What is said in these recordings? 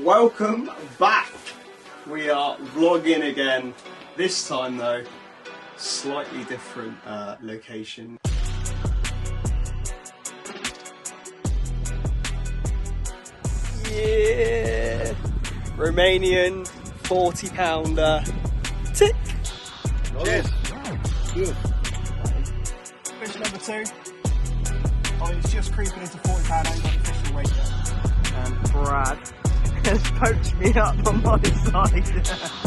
Welcome back. We are vlogging again. This time though, slightly different location. Yeah, Romanian 40-pounder. Tick. Cheers. Cheers. Fish number 2. Oh, it's just creeping into 40 pound. I ain't got the fishing weight yet. And Brad has poached me up on my side.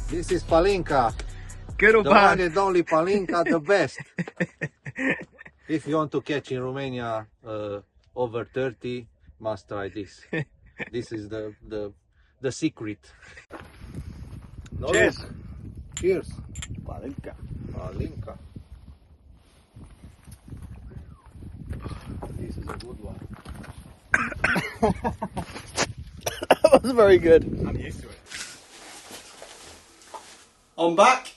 This is Palinka. Good or the bad? one and only Palinka, the best. If you want to catch in Romania over 30, must try this. This is the secret. No, Cheers. look. Cheers. Palinka. Palinka. This is a good one. That was very good. I'm used to it. I'm back.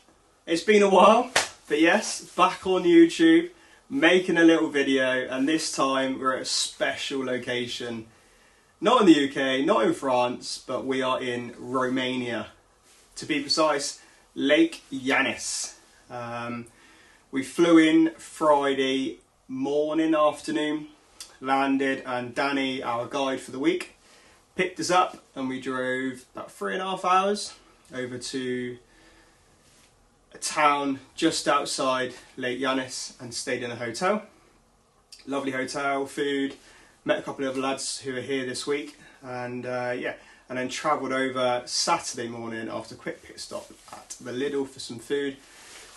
It's been a while, but yes, back on YouTube, making a little video, and this time we're at a special location. Not in the UK, not in France, but we are in Romania. To be precise, Lake Iannis. We flew in Friday morning, afternoon, landed, and Danny, our guide for the week, picked us up, and we drove about 3.5 hours over to a town just outside Lake Iannis and stayed in a hotel. Lovely hotel, food, met a couple of lads who are here this week, and yeah, and then travelled over Saturday morning after a quick pit stop at the Lidl for some food.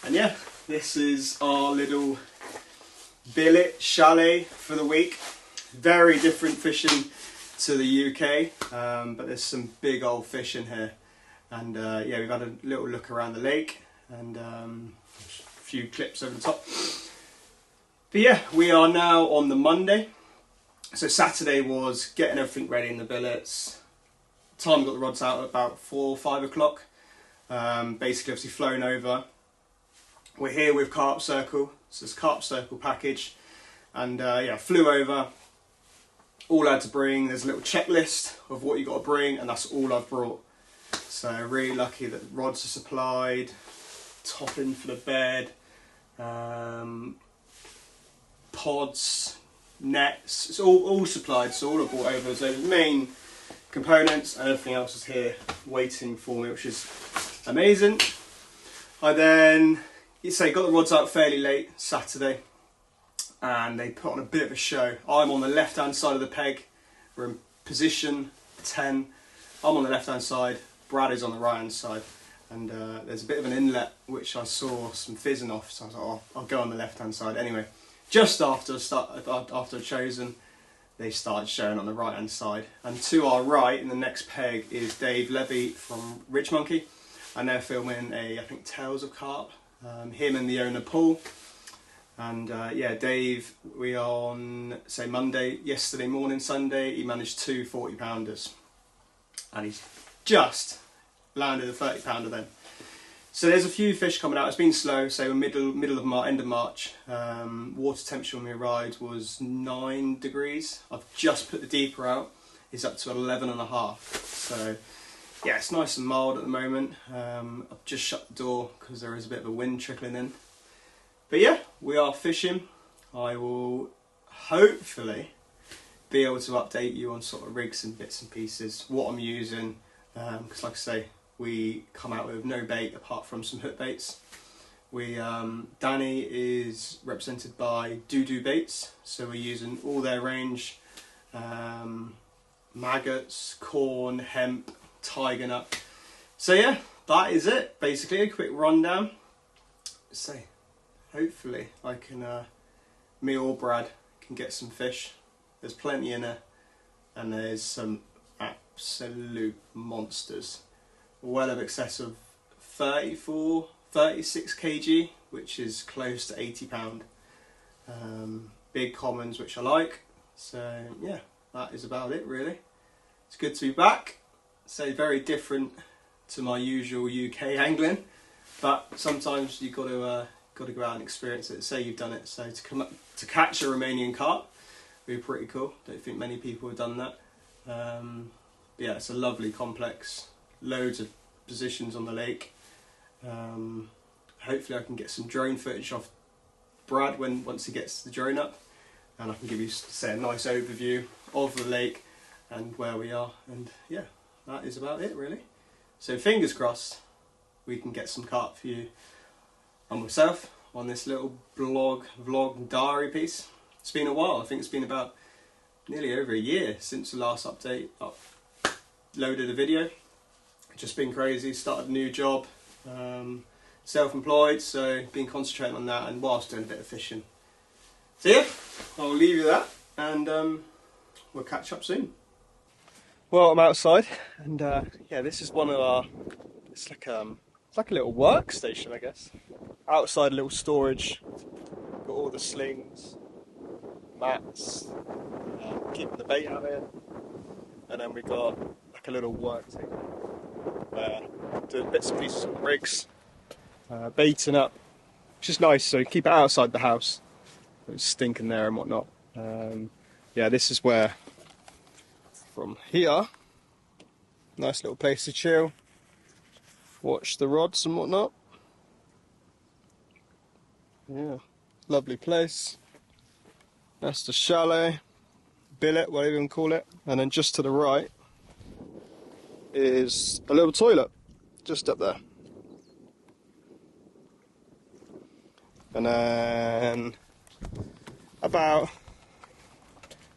And yeah, this is our little billet chalet for the week. Very different fishing to the UK, but there's some big old fish in here. And yeah, we've had a little look around the lake and a few clips over the top. But yeah, we are now on the Monday. So Saturday was getting everything ready in the billets. Time we got the rods out at about 4 or 5 o'clock. Basically, obviously flown over. We're here with Carp Circle, so it's Carp Circle package. And yeah, flew over. All I had to bring, there's a little checklist of what you got to bring, and that's all I've brought. So really lucky that rods are supplied, topping for the bed, pods, nets, it's all supplied, so all I brought over. So the main components and everything else is here waiting for me, which is amazing. I then, got the rods out fairly late Saturday, and they put on a bit of a show. I'm on the left hand side of the peg, we're in position 10, I'm on the left hand side, Brad is on the right hand side, and there's a bit of an inlet which I saw some fizzing off, so I was like, oh, I'll go on the left hand side. Anyway, just after I'd chosen, they started showing on the right hand side, and to our right in the next peg is Dave Levy from Richworth, and they're filming I think Tales of Carp, him and the owner Paul. And yeah, Dave, we are on, say, Monday, yesterday morning, Sunday, he managed 2 40-pounders. And he's just landed a 30-pounder then. So there's a few fish coming out. It's been slow, so middle of March, end of March. Water temperature when we arrived was 9 degrees. I've just put the deeper out. It's up to 11.5. So yeah, it's nice and mild at the moment. I've just shut the door because there is a bit of a wind trickling in. But yeah, we are fishing. I will hopefully be able to update you on sort of rigs and bits and pieces, what I'm using, because like I say, we come out with no bait apart from some hook baits. Danny is represented by Doo Baits, so we're using all their range, maggots, corn, hemp, tiger nut. So yeah, that is it, basically a quick rundown. So hopefully I can, me or Brad can get some fish. There's plenty in there, and there's some absolute monsters, well in excess of 34, 36 kg, which is close to 80 pound. Big commons, which I like. So yeah, that is about it really. It's good to be back. So very different to my usual UK angling, but sometimes you've got to go out and experience it. Say you've done it, so to come up to catch a Romanian carp would be pretty cool. Don't think many people have done that. But yeah, it's a lovely complex, loads of positions on the lake. Hopefully I can get some drone footage off Brad once he gets the drone up, and I can give you, say, a nice overview of the lake and where we are. And yeah, that is about it really. So fingers crossed we can get some carp for you and myself on this little vlog diary piece. It's been a while. I think it's been about nearly over a year since the last update. I uploaded a video. Just been crazy. Started a new job, self-employed, so been concentrating on that, and whilst doing a bit of fishing. So yeah, I'll leave you that, and we'll catch up soon. Well, I'm outside, and yeah, this is one of our. It's like a little workstation, I guess. Outside, a little storage. Got all the slings, mats, keeping the bait out here, and then we got like a little work table where doing bits and pieces of rigs, baiting up, which is nice. So keep it outside the house. It's stinking there and whatnot. Yeah, this is where from here, nice little place to chill, watch the rods and whatnot. Yeah, lovely place. That's the chalet, billet, whatever you can call it. And then just to the right is a little toilet, just up there. And then about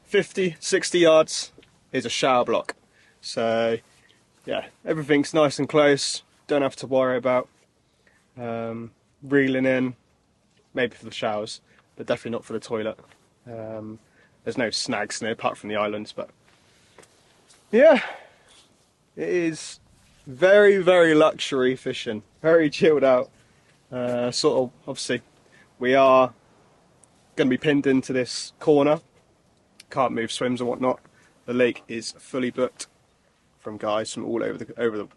50, 60 yards is a shower block. So yeah, everything's nice and close. Don't have to worry about reeling in, maybe for the showers, but definitely not for the toilet. There's no snags in it apart from the islands, but yeah, it is very, very luxury fishing, very chilled out. Sort of, obviously, we are going to be pinned into this corner, can't move swims and whatnot. The lake is fully booked from guys from all over the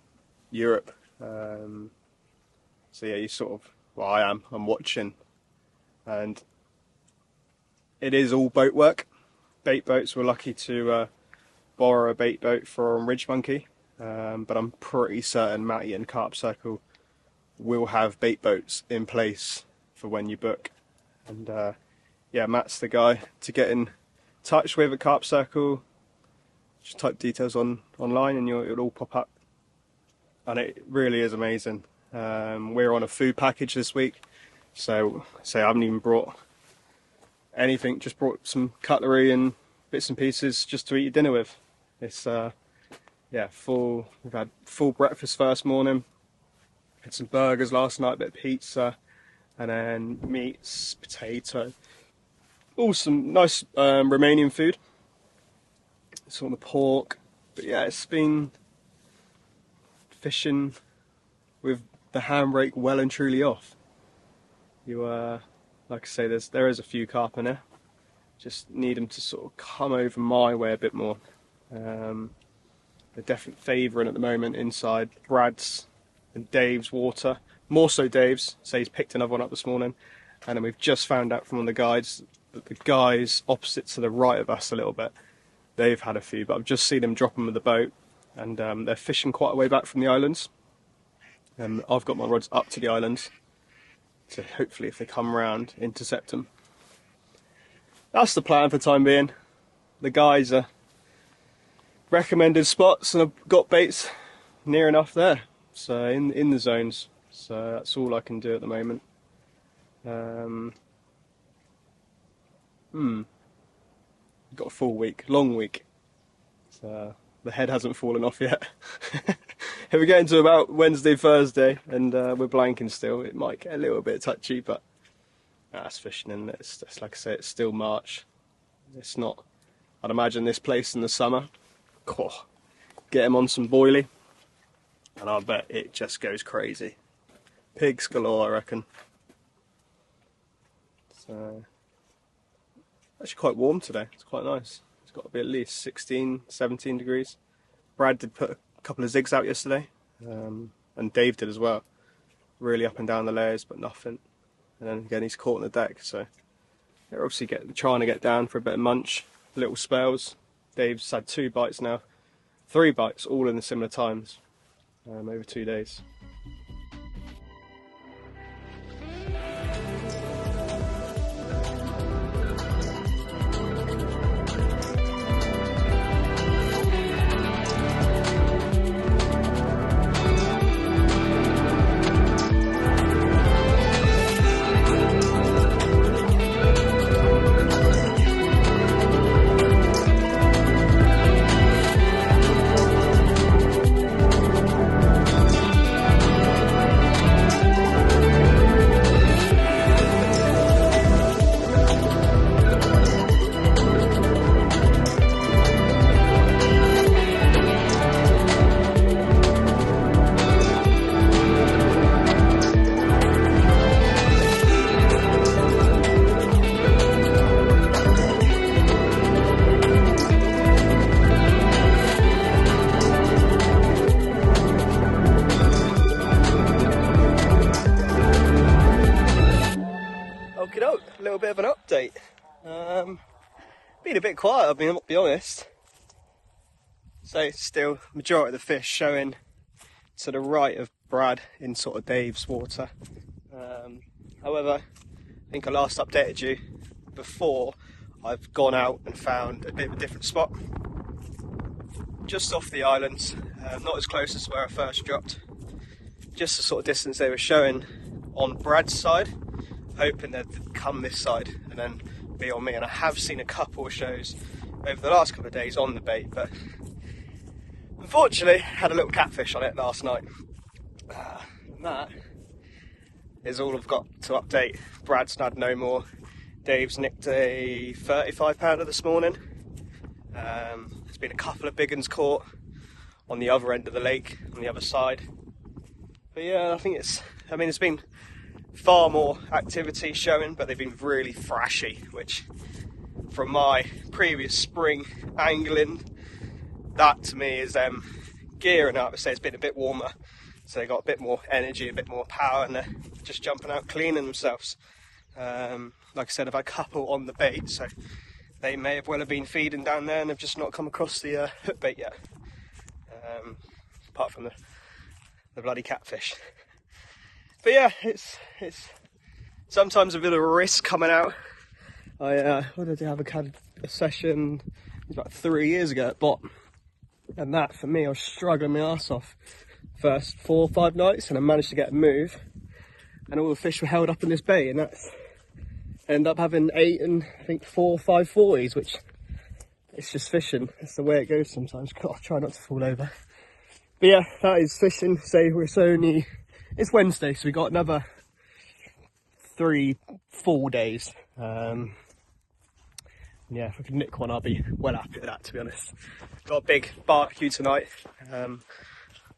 Europe. So yeah, you sort of, well, I'm watching, and it is all boat work. Bait boats. We're lucky to borrow a bait boat from Ridge Monkey, but I'm pretty certain Matty and Carp Circle will have bait boats in place for when you book. And yeah, Matt's the guy to get in touch with at Carp Circle. Just type details online and it'll all pop up. And it really is amazing. We're on a food package this week, so I haven't even brought anything, just brought some cutlery and bits and pieces just to eat your dinner with. It's yeah, we've had full breakfast first morning, had some burgers last night, a bit of pizza, and then meats, potato, all some nice Romanian food. It's on the pork, but yeah, it's been fishing with the handbrake well and truly off. You like I say, there is a few carp in there. Just need them to sort of come over my way a bit more. They're definitely favouring at the moment inside Brad's and Dave's water. More so Dave's, so he's picked another one up this morning. And then we've just found out from one of the guides that the guys opposite to the right of us a little bit, they've had a few, but I've just seen them drop them with the boat. and they're fishing quite a way back from the islands. I've got my rods up to the islands, so hopefully if they come round, intercept them. That's the plan for the time being. The guys are recommended spots, and I've got baits near enough there, so in the zones. So that's all I can do at the moment. Got a full week, long week. So the head hasn't fallen off yet. If we get into about Wednesday, Thursday, and we're blanking still, it might get a little bit touchy, but that's fishing, and it's like I say, it's still March. It's not. I'd imagine this place in the summer, get him on some boilie, and I bet it just goes crazy. Pigs galore, I reckon. So, actually quite warm today. It's quite nice. It's got to be at least 16, 17 degrees. Brad did put a couple of zigs out yesterday, and Dave did as well. Really up and down the layers, but nothing. And then again, he's caught on the deck, so they're obviously trying to get down for a bit of munch, little spells. Dave's had 2 bites now, 3 bites, all in the similar times, over 2 days. A little bit of an update. Been a bit quiet, I'll be honest. So still, majority of the fish showing to the right of Brad in sort of Dave's water. However, I think I last updated you before I've gone out and found a bit of a different spot. Just off the islands, not as close as where I first dropped. Just the sort of distance they were showing on Brad's side, hoping they'd come this side and then be on me. And I have seen a couple of shows over the last couple of days on the bait, but unfortunately had a little catfish on it last night. And that is all I've got to update. Brad's had no more. Dave's nicked a 35 pounder this morning. There's been a couple of big uns caught on the other end of the lake, on the other side. But yeah, I think it's been far more activity showing, but they've been really thrashy, which from my previous spring angling, that to me is gearing up. I say it's been a bit warmer, so they got a bit more energy, a bit more power, and they're just jumping out cleaning themselves. Like I said, I've had a couple on the bait, so they may have well have been feeding down there and have just not come across the hook bait yet, apart from the bloody catfish. But yeah, it's sometimes a bit of a risk coming out. What did I have? I had a session about 3 years ago at Bot, and that for me, I was struggling my arse off first 4 or 5 nights, and I managed to get a move, and all the fish were held up in this bay, and that's end up having 8 and I think 4 or 5 40s, which it's just fishing. It's the way it goes sometimes. God, I try not to fall over. But yeah, that is fishing. Say it's Wednesday, so we got another 3 full days. Yeah, if I can nick one, I'll be well happy with that, to be honest. Got a big barbecue tonight.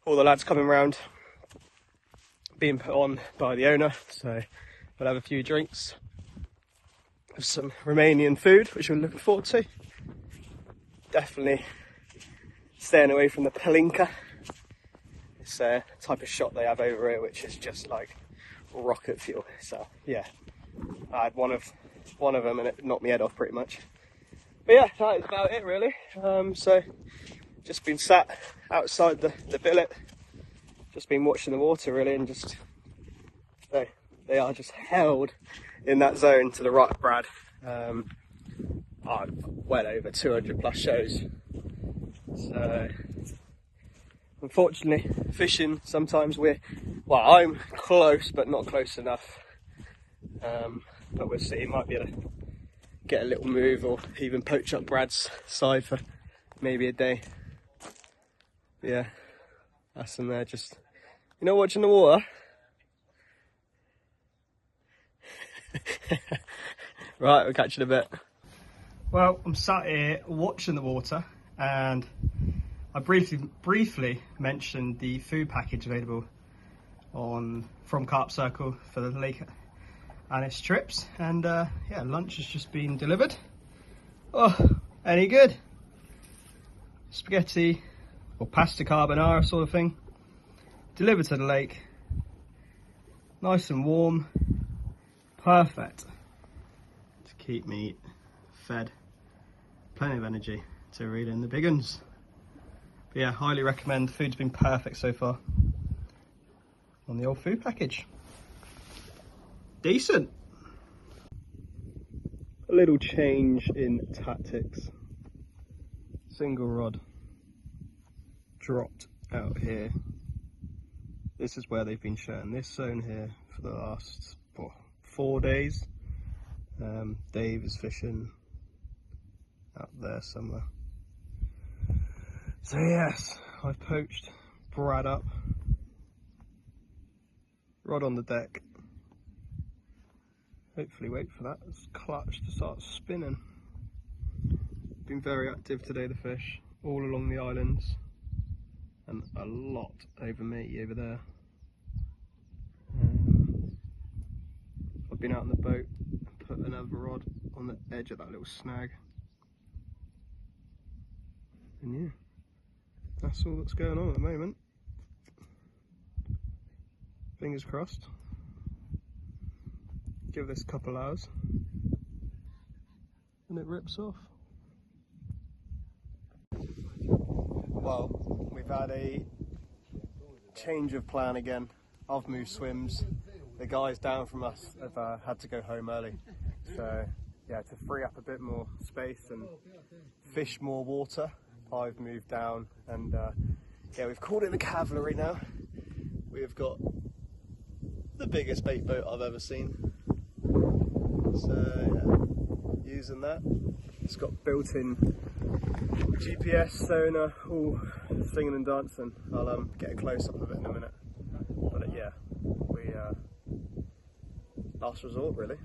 All the lads coming round, being put on by the owner, so we'll have a few drinks, have some Romanian food, which we're looking forward to. Definitely staying away from the palinka. It's a type of shot they have over here, which is just like rocket fuel. So yeah, I had one of them and it knocked my head off pretty much. But yeah, that is about it really. So just been sat outside the billet, just been watching the water really, and just they are just held in that zone to the right of Brad. Well over 200 plus shows. So unfortunately, fishing sometimes I'm close but not close enough. But we'll see, might be able to get a little move or even poach up Brad's side for maybe a day. But yeah, that's them there, just, watching the water. Right, we'll catch you in a bit. Well, I'm sat here watching the water, and I briefly mentioned the food package available from Carp Circle for the Lake Iannis trips, and yeah, lunch has just been delivered. Oh, any good? Spaghetti or pasta carbonara sort of thing, delivered to the lake, nice and warm, perfect to keep me fed, plenty of energy to reel in the big uns. But yeah, highly recommend. The food's been perfect so far on the old food package. Decent. A little change in tactics. Single rod dropped out here. This is where they've been showing this zone here for the last 4 days. Dave is fishing out there somewhere. So yes, I've poached Brad up. Rod on the deck. Hopefully wait for that clutch to start spinning. Been very active today, the fish, all along the islands, and a lot over me over there. I've been out on the boat and put another rod on the edge of that little snag. And yeah, that's all that's going on at the moment. Fingers crossed. Give this a couple hours and it rips off. Well, we've had a change of plan again. I've moved swims. The guys down from us have had to go home early. So yeah, to free up a bit more space and fish more water, I've moved down, and yeah, we've called it the Cavalry now. We've got the biggest bait boat I've ever seen. So yeah, using that. It's got built-in GPS, sonar, all singing and dancing. I'll get a close-up of it in a minute. But yeah, we last resort really.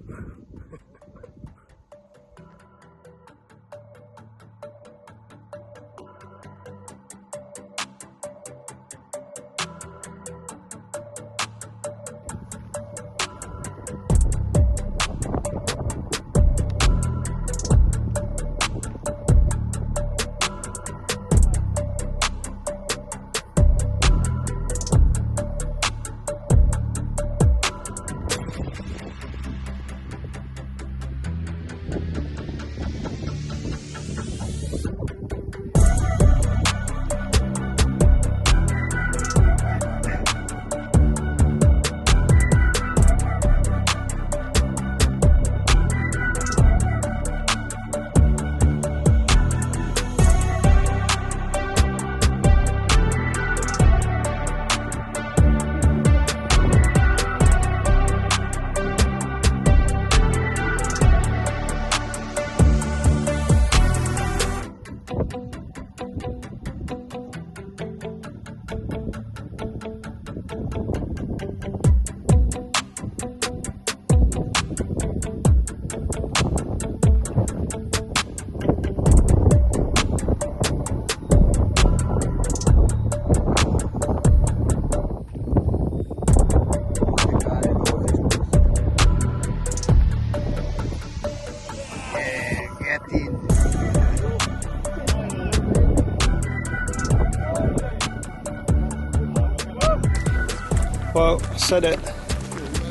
Well, I said it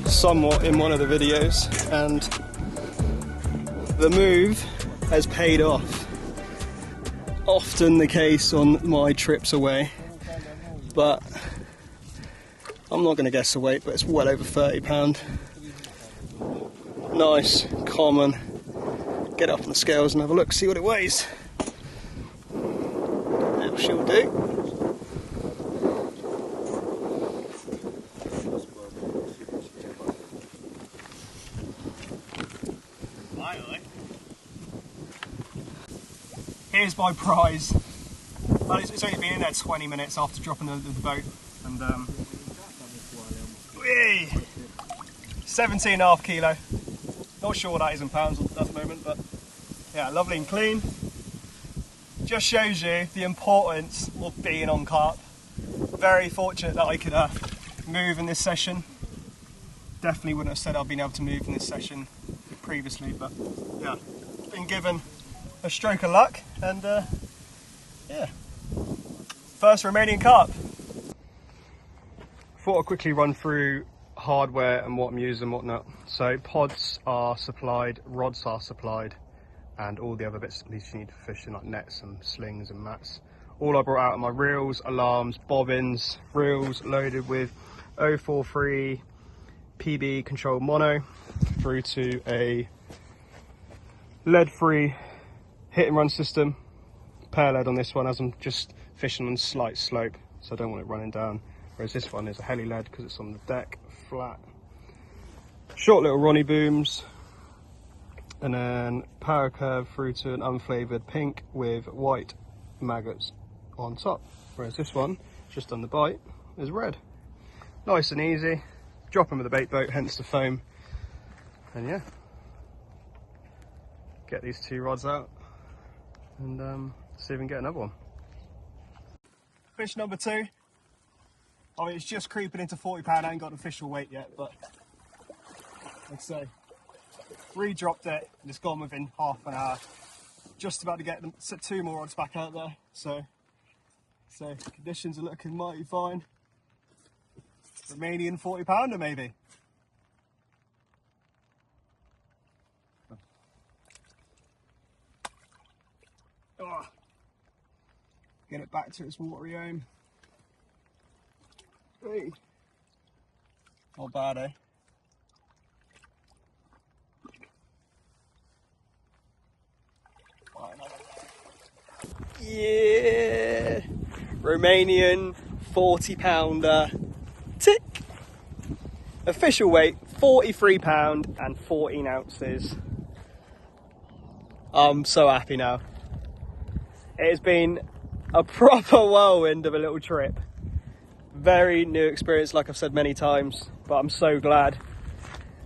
somewhat in one of the videos, and the move has paid off. often the case on my trips away, but I'm not going to guess the weight, but it's well over £30. Nice, common. Get up on the scales and have a look, see what it weighs. That she'll do. Here's my prize. Well, it's only been in there 20 minutes after dropping the boat, and 17.5 kilo. Not sure what that is in pounds at the moment, but yeah, lovely and clean. Just shows you the importance of being on carp. Very fortunate that I could move in this session. Definitely wouldn't have said I'd been able to move in this session previously, but yeah, been given a stroke of luck, and yeah, first Romanian carp. Thought I'd quickly run through hardware and what I'm using and whatnot. So pods are supplied, rods are supplied, and all the other bits and pieces you need for fishing, like nets and slings and mats. All I brought out are my reels, alarms, bobbins, reels loaded with 043 PB controlled mono through to a lead-free hit and run system. Pair lead on this one, as I'm just fishing on slight slope, so I don't want it running down. Whereas this one is a heli lead because it's on the deck, flat. Short little Ronnie booms, and then power curve through to an unflavoured pink with white maggots on top. Whereas this one, just on the bite, is red. Nice and easy. Drop them with a bait boat, hence the foam. And yeah, get these two rods out and see if we can get another one. Fish number 2. I mean, it's just creeping into £40. I ain't got an official weight yet, but like I say, re-dropped it and it's gone within half an hour. Just about to get them, 2 more rods back out there, so conditions are looking mighty fine. Romanian 40-pounder maybe. Oh. Get it back to its watery home. Hey. Not bad, eh? Yeah! Romanian 40-pounder. Tick! Official weight, £43 and 14 ounces. I'm so happy now. It has been a proper whirlwind of a little trip. Very new experience, like I've said many times, but I'm so glad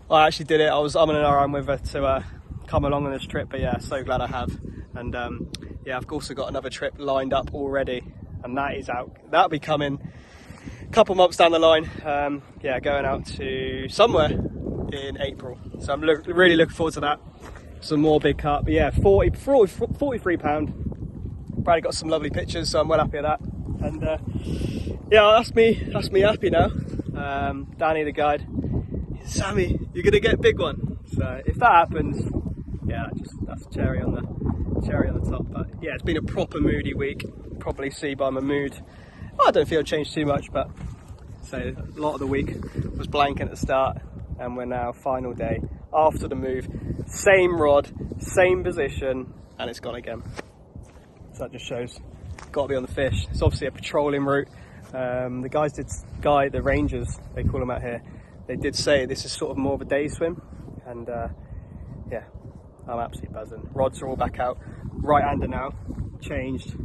I actually did it. I was umming and ahhing with her to come along on this trip, but yeah, so glad I have. And yeah, I've also got another trip lined up already, and that is out. That'll be coming a couple months down the line. Yeah, going out to somewhere in April. So I'm really looking forward to that. Some more big carp, but yeah, £43. Probably got some lovely pictures, so I'm well happy with that. And yeah, that's me happy now. Danny, the guide, Sammy, you're gonna get a big one. So if that happens, yeah, that's a cherry on the top. But yeah, it's been a proper moody week. Probably see by my mood. Well, I don't feel it changed too much, but so a lot of the week was blank at the start, and we're now final day after the move. Same rod, same position, and it's gone again. So that just shows, got to be on the fish. It's obviously a patrolling route. The guys the rangers, they call them out here, they did say this is sort of more of a day swim, and yeah, I'm absolutely buzzing. Rods are all back out, right-hander now, changed.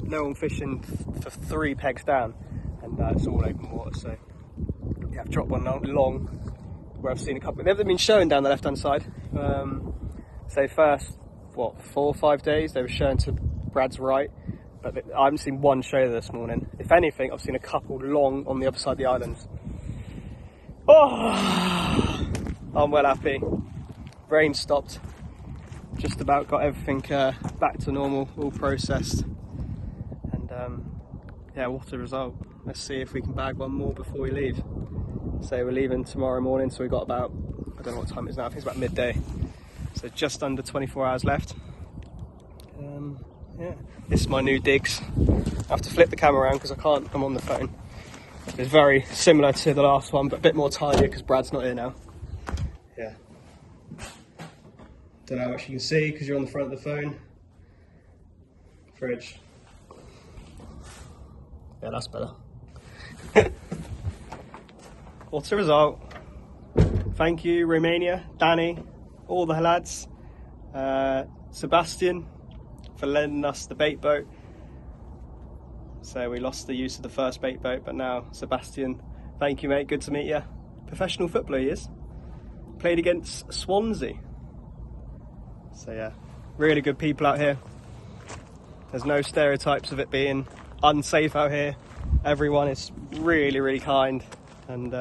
No one fishing for 3 pegs down, and it's all open water. So yeah, I've dropped one long where I've seen a couple. They've been showing down the left-hand side. So first, what, 4 or 5 days they were showing to Brad's right, but I haven't seen one show this morning. If anything, I've seen a couple long on the other side of the islands. Oh, I'm well happy. Rain stopped. Just about got everything back to normal, all processed. And yeah, what a result. Let's see if we can bag one more before we leave. So we're leaving tomorrow morning, so we've got about, I don't know what time it is now, I think it's about midday. So just under 24 hours left. yeah, this is my new digs. I have to flip the camera around because I can't, I'm on the phone. It's very similar to the last one, but a bit more tidier because Brad's not here now. Yeah. Don't know how much you can see because you're on the front of the phone. Fridge. Yeah, that's better. What's the result? Thank you, Romania, Danny, all the lads, Sebastian for lending us the bait boat. So we lost the use of the first bait boat, but now Sebastian, thank you mate, good to meet you. Professional footballer he is. Played against Swansea. So yeah, really good people out here. There's no stereotypes of it being unsafe out here. Everyone is really, really kind. And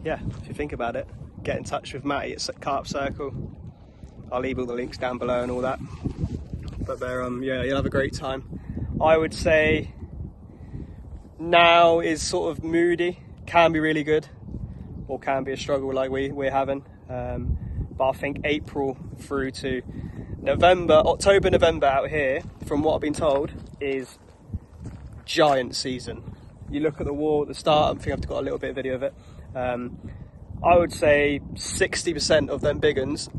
yeah, if you think about it, get in touch with Matty at Carp Circle. I'll leave all the links down below and all that. But there, yeah, you'll have a great time. I would say now is sort of moody, can be really good, or can be a struggle like we're having. But I think April through to November, October, November out here, from what I've been told, is giant season. You look at the wall at the start, I think I've got a little bit of video of it. I would say 60% of them big uns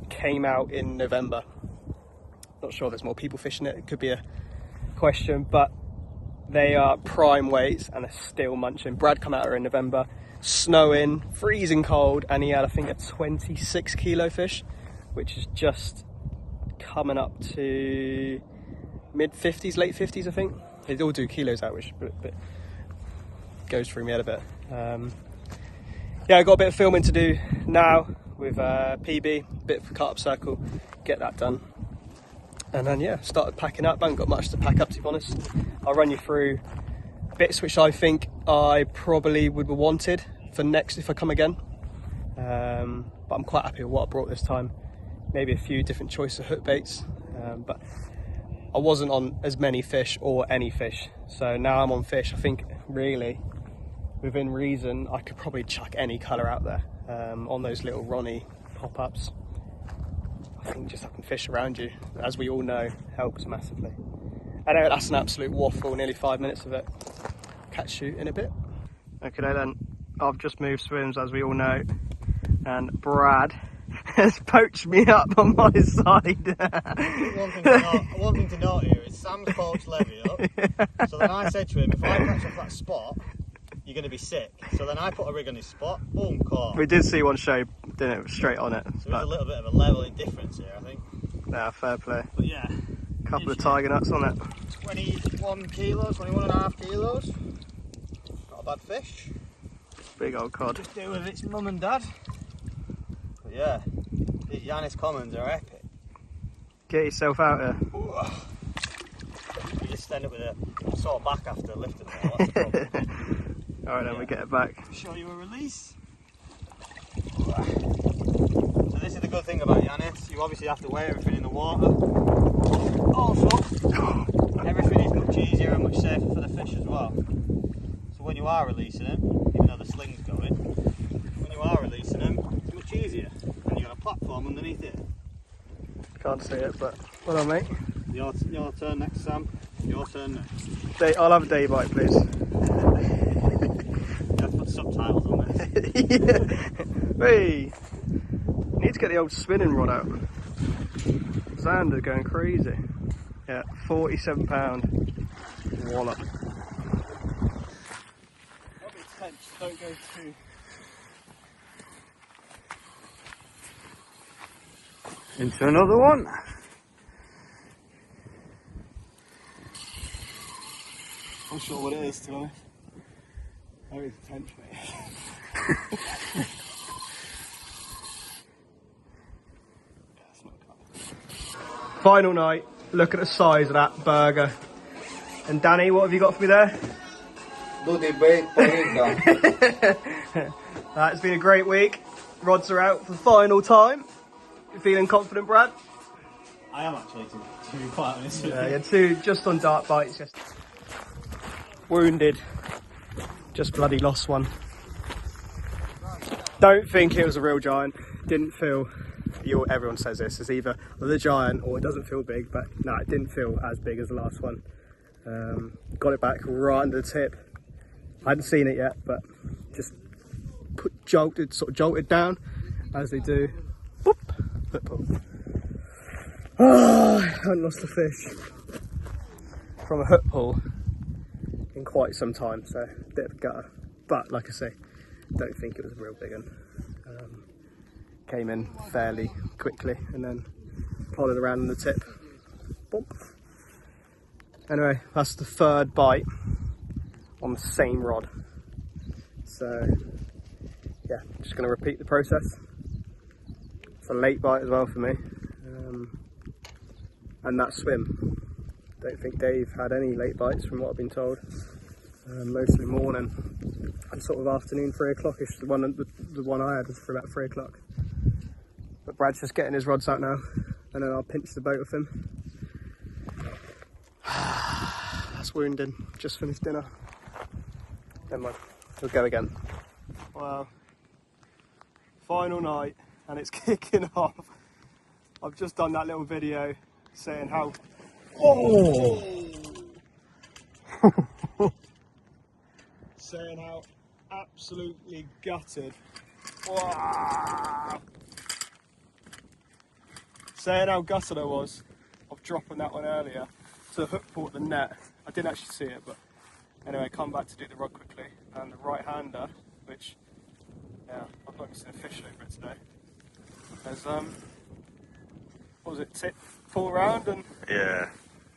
came out in November. Not sure there's more people fishing it, it could be a question, but they are prime weights and are still munching. Brad come out here in November, snowing, freezing cold, and he had I think a 26 kilo fish, which is just coming up to mid 50s, late 50s I think. They all do kilos out, which but goes through me head a bit. Yeah, I got a bit of filming to do now with PB, a bit for Carp Circle, get that done. And then yeah, started packing up. I haven't got much to pack up to be honest. I'll run you through bits which I think I probably would have wanted for next if I come again. But I'm quite happy with what I brought this time. Maybe a few different choices of hook baits, but I wasn't on as many fish or any fish. So now I'm on fish. I think really, within reason, I could probably chuck any colour out there on those little Ronnie pop-ups. I think just having fish around you, as we all know, helps massively. I know that's an absolute waffle, nearly 5 minutes of it. Catch you in a bit. Okay then, I've just moved swims as we all know, and Brad has poached me up on my side. One thing to note here is Sam's poached Levy up. So then I said to him, if I catch off that spot, you're going to be sick. So then I put a rig on his spot, boom, caught. We did see one show, didn't it? Straight on it. So there's a little bit of a leveling difference here, I think. Yeah, fair play. But yeah. Couple of tiger nuts on it. 21 kilos, 21.5 kilos. Not a bad fish. Big old cod. Just do with its mum and dad. But yeah, these Iannis commons are epic. Get yourself out here. You just stand up with a sore back after lifting it. That's the problem. Alright then, we get it back. Show you a release. So this is the good thing about Iannis. You obviously have to weigh everything in the water. Also, everything is much easier and much safer for the fish as well. So when you are releasing them, even though the sling's going, when you are releasing them, it's much easier. And you've got a platform underneath it. Can't see it, but well done, mate. Your turn next, Sam. Your turn next. I'll have a day bite, please. Put subtitles on this. Hey! Need to get the old spinning rod out. Xander going crazy. Yeah, £47 wallop. Don't go too. Into another one. I'm sure what it is, to be honest. Oh, it's a tench, mate. Final night. Look at the size of that burger. And Danny, what have you got for me there? Do the bait for it. It's been a great week. Rods are out for the final time. You feeling confident, Brad? I am actually, to be quite honest. Yeah, you had two just on dart bites. Just wounded. Just bloody lost one. Don't think it was a real giant. Didn't feel everyone says this, it's either the giant or it doesn't feel big, but no, it didn't feel as big as the last one. Got it back right under the tip. I hadn't seen it yet, but just jolted down as they do. Boop, hook pull. Oh, I haven't lost a fish from a hook pull in quite some time, so a bit of a gutter. But like I say, don't think it was a real big one. Came in fairly quickly and then plodded around on the tip. Boop. Anyway, that's the third bite on the same rod. So yeah, just going to repeat the process. It's a late bite as well for me. And that swim. Don't think Dave had any late bites from what I've been told. Mostly morning and sort of afternoon, 3 o'clock-ish. The one I had was for about 3 o'clock. But Brad's just getting his rods out now, and then I'll pinch the boat with him. That's wounding. Just finished dinner. Never mind. We'll go again. Wow. Final night, and it's kicking off. I've just done that little video saying how... Oh! Saying how absolutely gutted. Wow. Saying how gutted I was of dropping that one earlier to hook pull at the net. I didn't actually see it, but anyway, come back to do the rod quickly. And the right hander, which, yeah, I've not seen a fish over it today. There's, what was it, tip, pull around and... Yeah,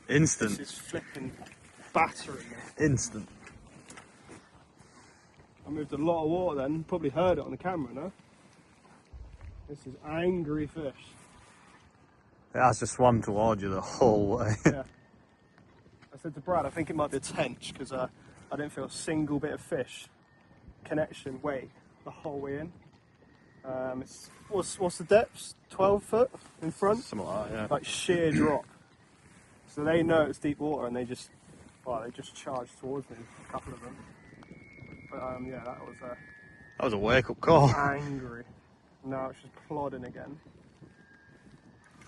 instant. This is flipping battering me. Instant. I moved a lot of water then, probably heard it on the camera, no? This is angry fish. It has just swum towards you the whole way. Yeah. I said to Brad, I think it might be a tench because I didn't feel a single bit of fish connection weight the whole way in. It's what's the depth? 12 foot in front? Something like that, yeah. Like sheer drop. So they know it's deep water and they just charged towards me, a couple of them. But yeah, that was a wake-up call. Angry. Now it's just plodding again.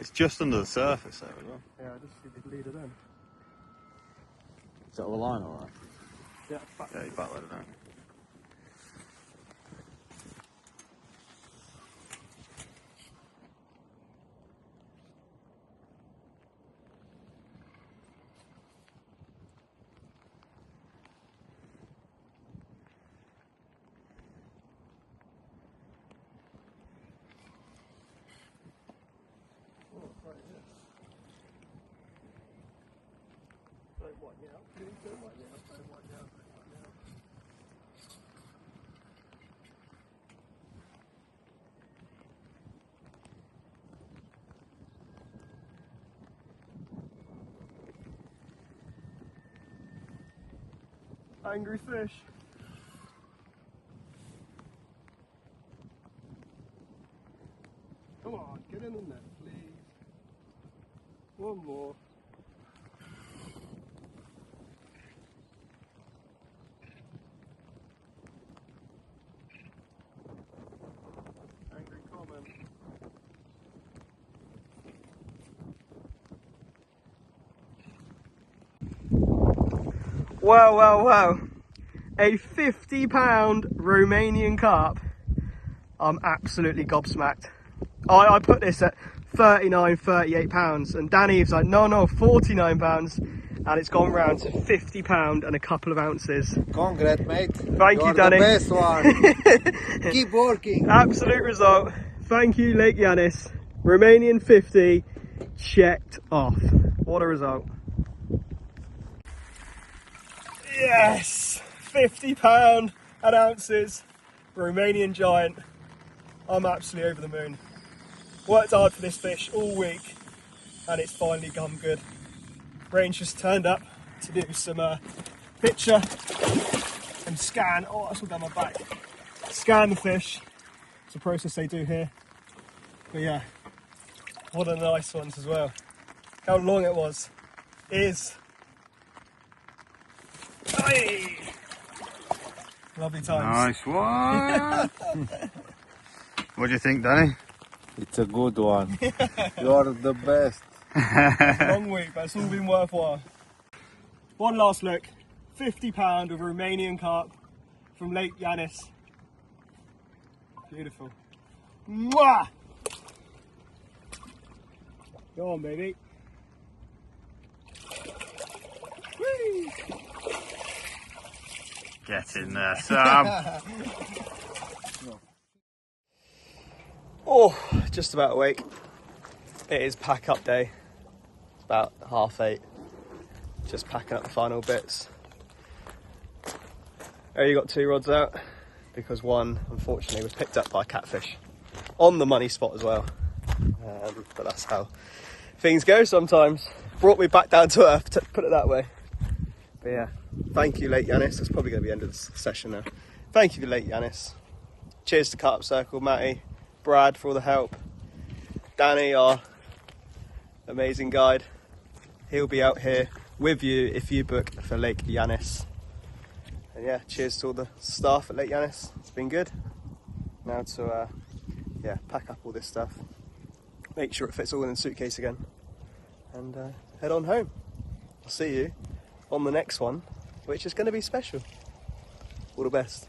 It's just under the surface there as well. Yeah, I just see the leader then. Is that the line alright? Yeah, Yeah, you back let it down. Angry fish. Come on, get in the net, please. One more. Angry comment. Wow, wow, wow. A 50-pound Romanian carp. I'm absolutely gobsmacked. I put this at 39, 38 pounds and Danny was like, no, 49 pounds. And it's gone round to 50 pound and a couple of ounces. Congrats, mate. Thank you, Danny. The best one. Keep working. Absolute result. Thank you, Lake Iannis. Romanian 50 checked off. What a result. Yes, 50 pound and ounces, Romanian giant. I'm absolutely over the moon. Worked hard for this fish all week and it's finally come good. Range just turned up to do some picture and scan. Oh, that's all down my back. Scan the fish. It's a process they do here. But yeah, what a nice ones as well. How long it was is. Hey! Lovely times. Nice one. What do you think, Danny? It's a good one. You're the best. Long week, but it's all been worthwhile. One last look. £50 of Romanian carp from Lake Iannis. Beautiful. Mwah! Go on, baby. Whee! Get in there, Sam. Oh, just about awake. It is pack up day. It's about 8:30. Just packing up the final bits. Only got 2 rods out because one, unfortunately, was picked up by catfish on the money spot as well. But that's how things go sometimes. Brought me back down to earth, to put it that way. But yeah, thank you, Lake Iannis. That's probably going to be the end of this session now. Thank you, Lake Iannis. Cheers to Carp Circle, Matty, Brad for all the help. Danny, our amazing guide. He'll be out here with you if you book for Lake Iannis. And yeah, cheers to all the staff at Lake Iannis. It's been good. Now to pack up all this stuff, make sure it fits all in the suitcase again, and head on home. I'll see you on the next one, which is going to be special. All the best.